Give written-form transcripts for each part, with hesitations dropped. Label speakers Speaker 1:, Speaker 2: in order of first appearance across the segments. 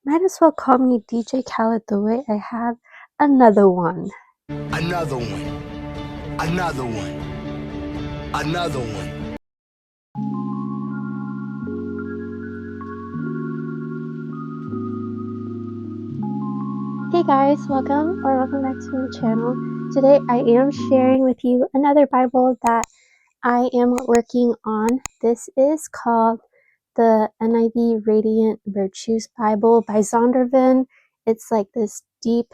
Speaker 1: Might as well call me DJ Khaled the way I have another one.
Speaker 2: Another one. Another one. Another one.
Speaker 1: Hey guys, welcome back to my channel. Today I am sharing with you another Bible that I am working on. This is called the NIV Radiant Virtues Bible by Zondervan. It's like this deep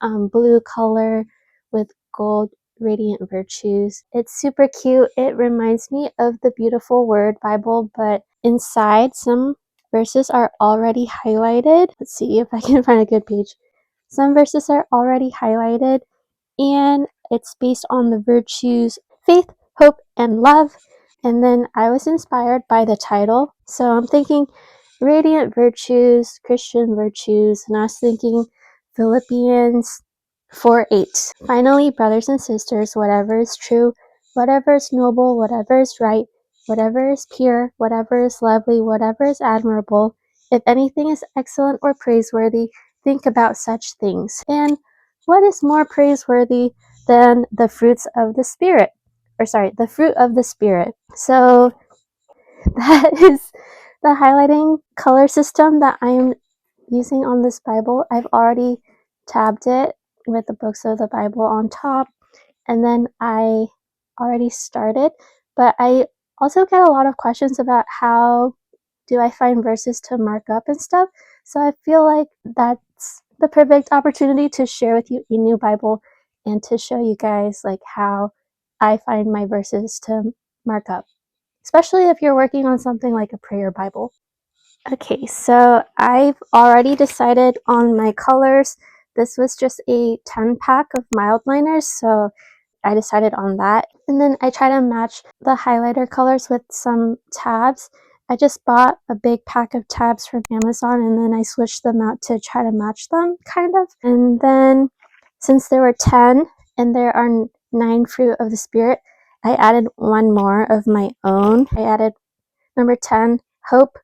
Speaker 1: blue color with gold radiant virtues. It's super cute. It reminds me of the Beautiful Word Bible, but inside some verses are already highlighted. Let's see if I can find a good page. Some verses are already highlighted, and it's based on the virtues faith, hope, and love. And then I was inspired by the title, so I'm thinking Radiant Virtues, Christian Virtues, and I was thinking Philippians 4:8. Finally, brothers and sisters, whatever is true, whatever is noble, whatever is right, whatever is pure, whatever is lovely, whatever is admirable, if anything is excellent or praiseworthy, think about such things. And what is more praiseworthy than the fruits of the Spirit? The fruit of the Spirit. So that is the highlighting color system that I am using on this Bible. I've already tabbed it with the books of the Bible on top, and then I already started, but I also get a lot of questions about how do I find verses to mark up and stuff. So I feel like that's the perfect opportunity to share with you a new Bible and to show you guys like how I find my verses to mark up, especially if you're working on something like a prayer Bible. Okay, so I've already decided on my colors. This was just a 10 pack of mild liners, so I decided on that. And then I try to match the highlighter colors with some tabs. I just bought a big pack of tabs from Amazon, and then I switched them out to try to match them, kind of. And then since there were 10 and there are 9 fruit of the Spirit, I added one more of my own. I added number 10, hope,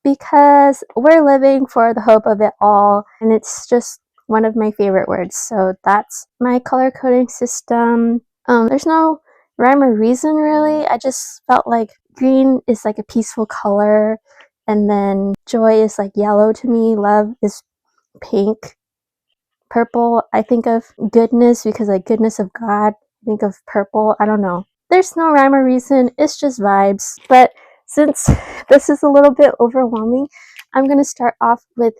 Speaker 1: because we're living for the hope of it all, and it's just one of my favorite words. So that's my color coding system. There's no rhyme or reason really. I just felt like green is like a peaceful color, and then joy is like yellow to me, love is pink, purple I think of goodness because like goodness of God, I think of purple. I don't know. There's no rhyme or reason, it's just vibes. But since this is a little bit overwhelming, I'm going to start off with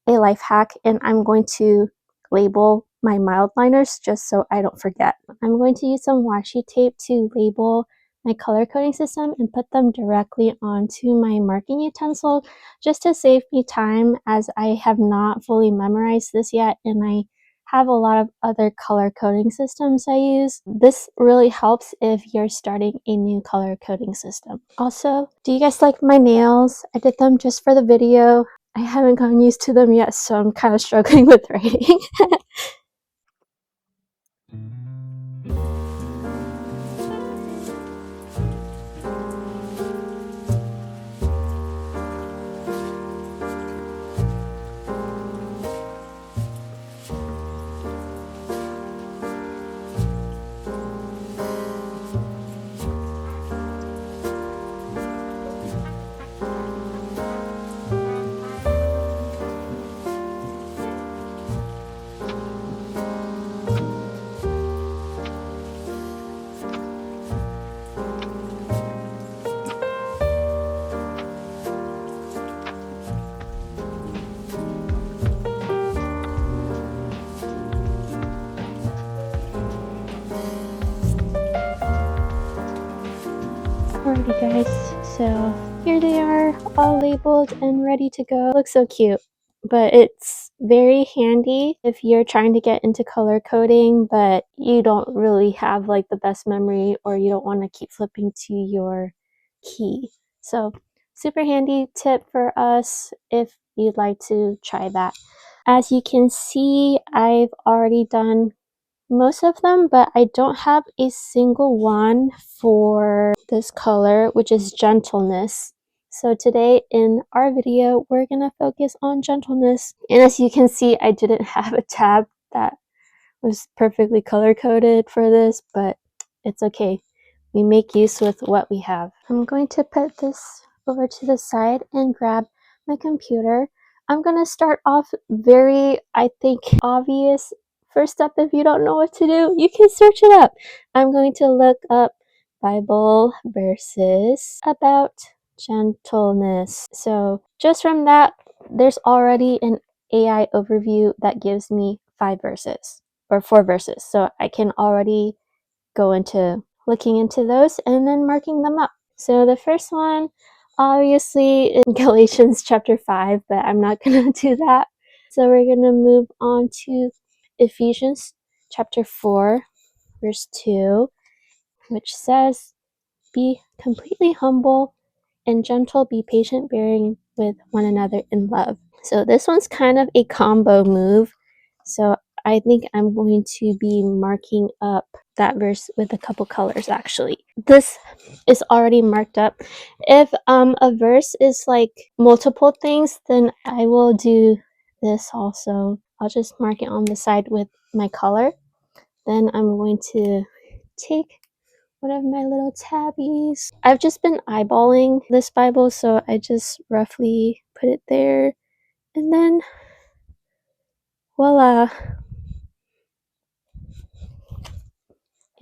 Speaker 1: a life hack, and I'm going to label my mild liners just so I don't forget. I'm going to use some washi tape to label my color coding system and put them directly onto my marking utensil just to save me time, as I have not fully memorized this yet and I have a lot of other color coding systems I use. This really helps if you're starting a new color coding system. Also, do you guys like my nails? I did them just for the video. I haven't gotten used to them yet, so I'm kind of struggling with writing. Alrighty guys, so here they are, all labeled and ready to go. Looks so cute, but it's very handy if you're trying to get into color coding but you don't really have like the best memory, or you don't want to keep flipping to your key. So super handy tip for us if you'd like to try that. As you can see, I've already done most of them, but I don't have a single one for this color, which is gentleness. So today in our video, we're going to focus on gentleness. And as you can see, I didn't have a tab that was perfectly color-coded for this, but it's okay. We make use with what we have. I'm going to put this over to the side and grab my computer. I'm going to start off very, I think, obvious. First step, if you don't know what to do, you can search it up. I'm going to look up Bible verses about gentleness. So just from that, there's already an AI overview that gives me 5 verses or 4 verses. So I can already go into looking into those and then marking them up. So the first one, obviously, in Galatians chapter 5, but I'm not going to do that. So we're going to move on to Ephesians chapter 4, verse 2, which says, "Be completely humble and gentle, be patient, bearing with one another in love." So this one's kind of a combo move. So I think I'm going to be marking up that verse with a couple colors actually. This is already marked up. If a verse is like multiple things, then I will do this also. I'll just mark it on the side with my color. Then I'm going to take one of my little tabbies. I've just been eyeballing this Bible, so I just roughly put it there. And then, voila.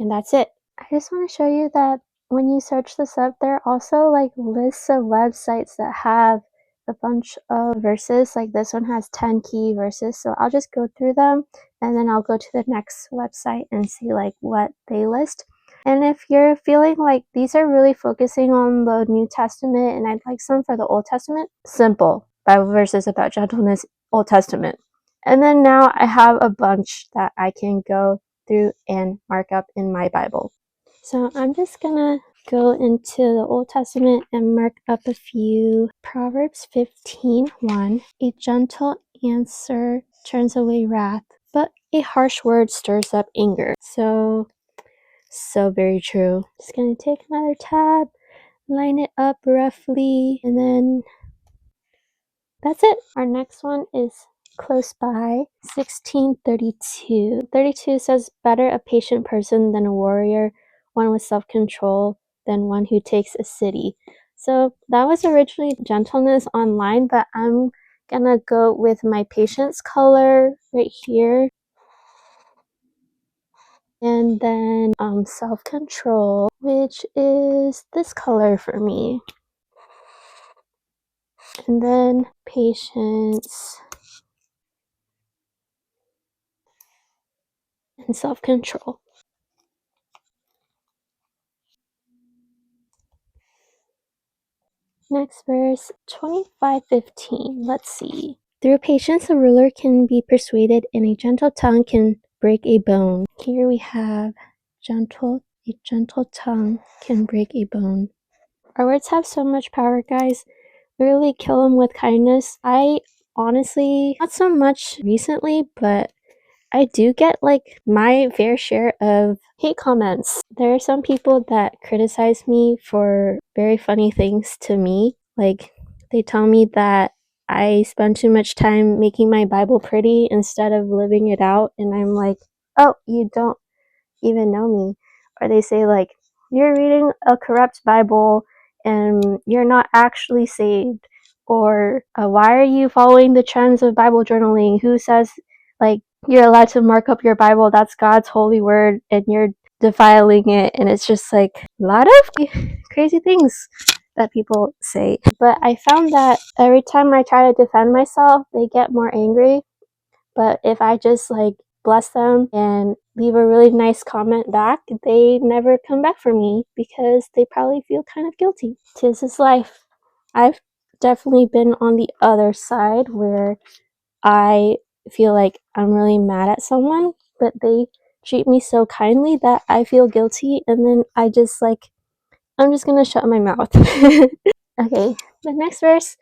Speaker 1: And that's it. I just want to show you that when you search this up, there are also like lists of websites that have a bunch of verses. Like this one has 10 key verses. So I'll just go through them and then I'll go to the next website and see like what they list. And if you're feeling like these are really focusing on the New Testament and I'd like some for the Old Testament, simple. Bible verses about gentleness, Old Testament. And then now I have a bunch that I can go through and mark up in my Bible. So I'm just gonna go into the Old Testament and mark up a few. Proverbs 15:1. A gentle answer turns away wrath, but a harsh word stirs up anger. So very true. Just gonna take another tab, line it up roughly, and then that's it. Our next one is close by, 16:32. 32 says, "Better a patient person than a warrior, one with self-control than one who takes a city." So that was originally gentleness online, but I'm gonna go with my patience color right here. And then self-control, which is this color for me. And then patience and self-control. Next verse, 25:15. Let's see. "Through patience a ruler can be persuaded, and a gentle tongue can break a bone." Here we have a gentle tongue can break a bone. Our words have so much power, guys. Really kill them with kindness. I honestly, not so much recently, but I do get like my fair share of hate comments. There are some people that criticize me for very funny things to me. Like they tell me that I spend too much time making my Bible pretty instead of living it out. And I'm like, oh, you don't even know me. Or they say like, you're reading a corrupt Bible and you're not actually saved. Or why are you following the trends of Bible journaling? Who says like you're allowed to mark up your Bible? That's God's holy word and you're defiling it. And it's just like a lot of crazy things that people say. But I found that every time I try to defend myself, they get more angry. But if I just like bless them and leave a really nice comment back, they never come back for me because they probably feel kind of guilty. 'Tis his life. I've definitely been on the other side where I feel like I'm really mad at someone, but they treat me so kindly that I feel guilty and then I just like, I'm just gonna shut my mouth. Okay, the next verse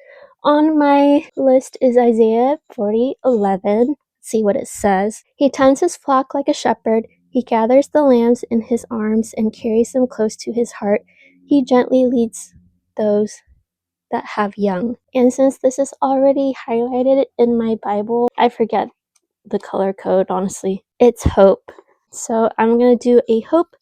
Speaker 1: on my list is Isaiah 40:11. See what it says. "He tends his flock like a shepherd. He gathers the lambs in his arms and carries them close to his heart. He gently leads those that have young. And since this is already highlighted in my Bible, I forget the color code, honestly. It's hope. So I'm going to do a hope,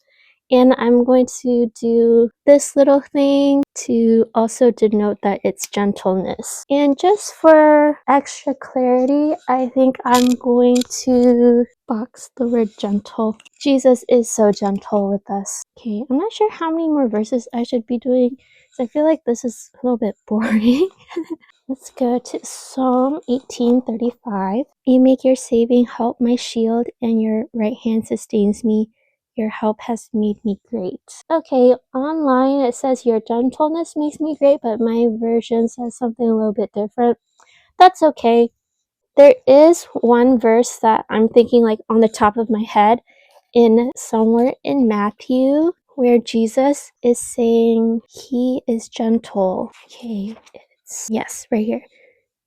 Speaker 1: and I'm going to do this little thing to also denote that it's gentleness. And just for extra clarity, I think I'm going to box the word gentle. Jesus is so gentle with us. Okay, I'm not sure how many more verses I should be doing, because I feel like this is a little bit boring. Let's go to Psalm 18:35. You make your saving help my shield, and your right hand sustains me. Your help has made me great. Okay, online it says your gentleness makes me great, but my version says something a little bit different. That's okay. There is one verse that I'm thinking like on the top of my head in somewhere in Matthew where Jesus is saying he is gentle. Okay, yes, right here.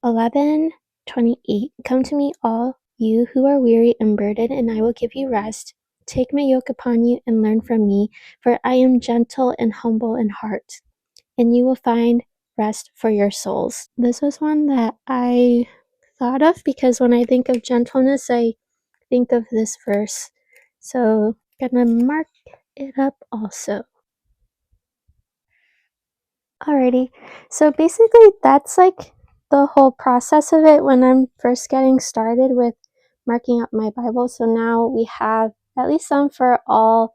Speaker 1: 11:28. Come to me, all you who are weary and burdened, and I will give you rest. Take my yoke upon you and learn from me, for I am gentle and humble in heart, and you will find rest for your souls. This was one that I thought of because when I think of gentleness, I think of this verse. So I'm gonna mark it up also. Alrighty, so basically that's like the whole process of it when I'm first getting started with marking up my Bible. So now we have at least some for all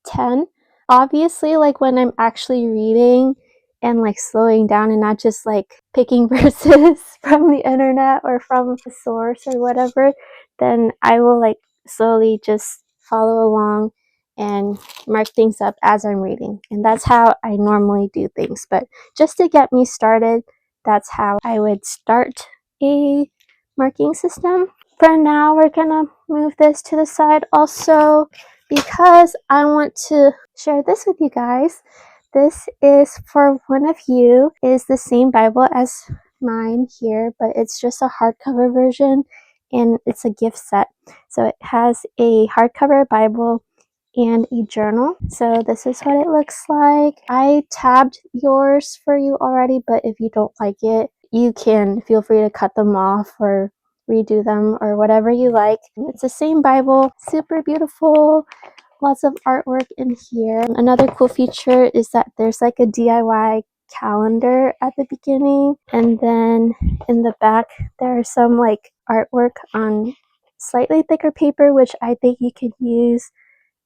Speaker 1: 10. Obviously, like when I'm actually reading and like slowing down and not just like picking verses from the internet or from the source or whatever, then I will like slowly just follow along and mark things up as I'm reading. And that's how I normally do things. But just to get me started, that's how I would start a marking system. For now, we're gonna move this to the side also because I want to share this with you guys. This is for one of you. It is the same Bible as mine here, but it's just a hardcover version and it's a gift set. So it has a hardcover Bible and a journal. So this is what it looks like. I tabbed yours for you already, but if you don't like it, you can feel free to cut them off or redo them or whatever you like. It's the same Bible, super beautiful, lots of artwork in here. Another cool feature is that there's like a DIY calendar at the beginning, and then in the back there's some like artwork on slightly thicker paper, which I think you could use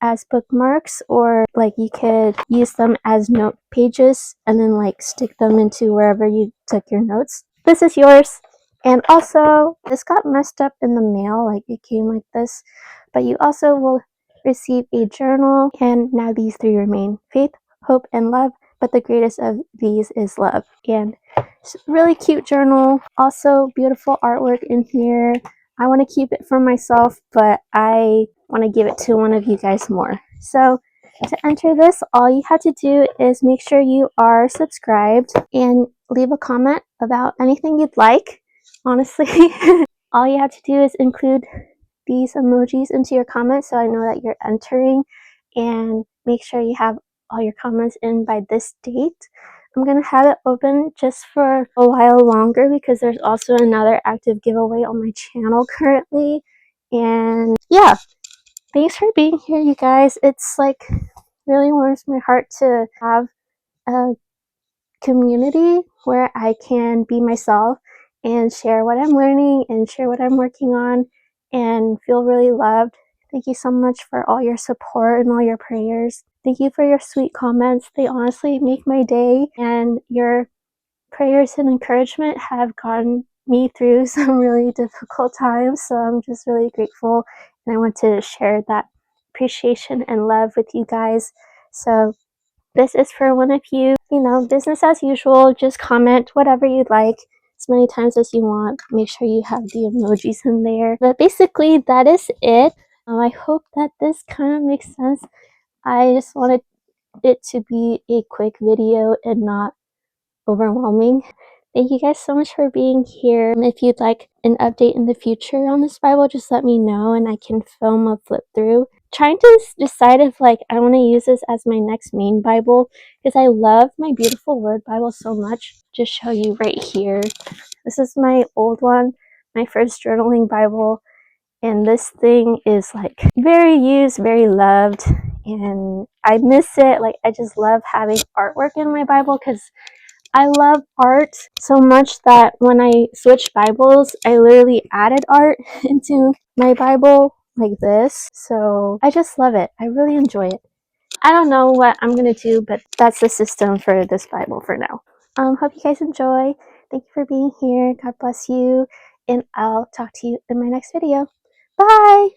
Speaker 1: as bookmarks, or like you could use them as note pages and then like stick them into wherever you took your notes. This is yours. And also, this got messed up in the mail, like it came like this, but you also will receive a journal, and now these three remain: faith, hope, and love, but the greatest of these is love. And it's a really cute journal, also beautiful artwork in here. I want to keep it for myself, but I want to give it to one of you guys more. So to enter this, all you have to do is make sure you are subscribed and leave a comment about anything you'd like. Honestly, all you have to do is include these emojis into your comments so I know that you're entering, and make sure you have all your comments in by this date. I'm going to have it open just for a while longer because there's also another active giveaway on my channel currently. And yeah, thanks for being here, you guys. It's like really warms my heart to have a community where I can be myself and share what I'm learning and share what I'm working on and feel really loved. Thank you so much for all your support and all your prayers. Thank you for your sweet comments. They honestly make my day, and your prayers and encouragement have gotten me through some really difficult times. So I'm just really grateful, and I want to share that appreciation and love with you guys. So this is for one of you. You know, business as usual. Just comment whatever you'd like as many times as you want. Make sure you have the emojis in there. But basically, that is it. I hope that this kind of makes sense. I just wanted it to be a quick video and not overwhelming. Thank you guys so much for being here. If you'd like an update in the future on this Bible, just let me know and I can film a flip through. trying to decide if like I want to use this as my next main Bible, because I love my Beautiful Word Bible so much. Just show you right here. This is my old one, my first journaling Bible, and this thing is like very used, very loved, and I miss it. Like, I just love having artwork in my Bible because I love art so much that when I switched Bibles, I literally added art into my Bible like this. So I just love it. I really enjoy it. I don't know what I'm gonna do, but that's the system for this Bible for now. Hope you guys enjoy. Thank you for being here. God bless you, and I'll talk to you in my next video. Bye!